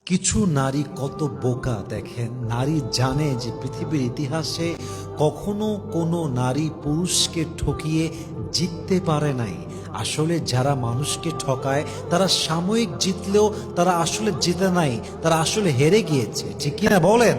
কিছু নারী কত বোকা দেখেন। নারী জানে যে পৃথিবীর ইতিহাসে কখনো কোনো নারী পুরুষকে ঠকিয়ে জিততে পারে নাই। আসলে যারা মানুষকে ঠকায় তারা সাময়িক জিতলেও তারা আসলে জিতে নাই, তারা আসলে হেরে গিয়েছে। ঠিক কিনা বলেন?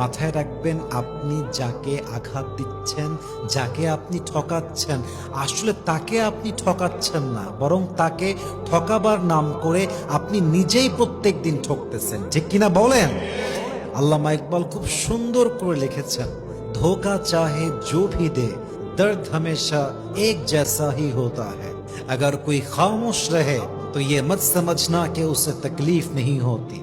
মাথায় রাখবেন, আপনি যাকে আঘাত দিচ্ছেন, যাকে আপনি ঠকাচ্ছেন, আসলে তাকে আপনি ঠকাচ্ছেন না, বরং তাকে ঠকাবার নাম করে আপনি নিজেই প্রত্যেক দিন ঠকতেছেন। ঠিক কিনা বলেন? আল্লামা ইকবাল খুব সুন্দর করে লিখেছেন, ধোকা চাহে जो भी दे दर्द हमेशा एक जैसा ही होता है। अगर कोई खामोश रहे तो ये मत समझना कि उसे तकलीफ नहीं होती।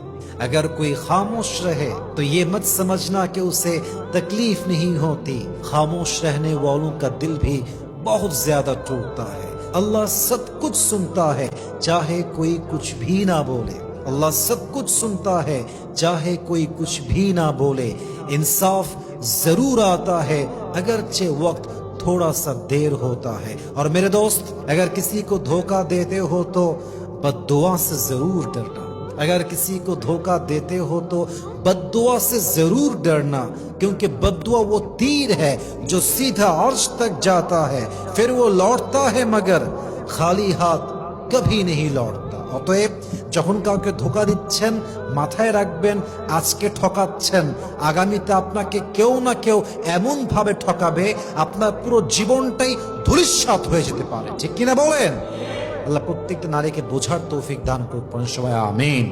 अगर कोई खामोश रहे तो ये मत समझना कि उसे तकलीफ नहीं होती। खामोश रहने वालों का दिल भी बहुत ज्यादा टूटता है। अल्लाह सब कुछ सुनता है चाहे कोई कुछ भी ना बोले। अल्लाह सब कुछ सुनता है चाहे कोई कुछ भी ना बोले। इंसाफ जरूर आता है अगरचे वक्त थोड़ा सा देर होता है। और मेरे दोस्त, अगर किसी को धोखा देते हो तो बद्दुआ से जरूर डरना। अगर किसी को धोखा देते हो तो बद्दुआ से जरूर डरना, क्योंकि बद्दुआ वो तीर है जो सीधा अर्श तक जाता है, फिर वो लौटता है मगर खाली हाथ कभी नहीं लौटता। অতএব যখন কাউকে ধোঁকা দিচ্ছেন, মাথায় রাখবেন আজকে ঠকাচ্ছেন, আগামীতে আপনাকে কেউ না কেউ এমন ভাবে ঠকাবে আপনার পুরো জীবনটাই ধূলিসাৎ হয়ে যেতে পারে। ঠিক কিনা বলেন? আল্লাহ প্রত্যেকটা নারীকে বোঝার তৌফিক দান করুন সবাই, আমিন।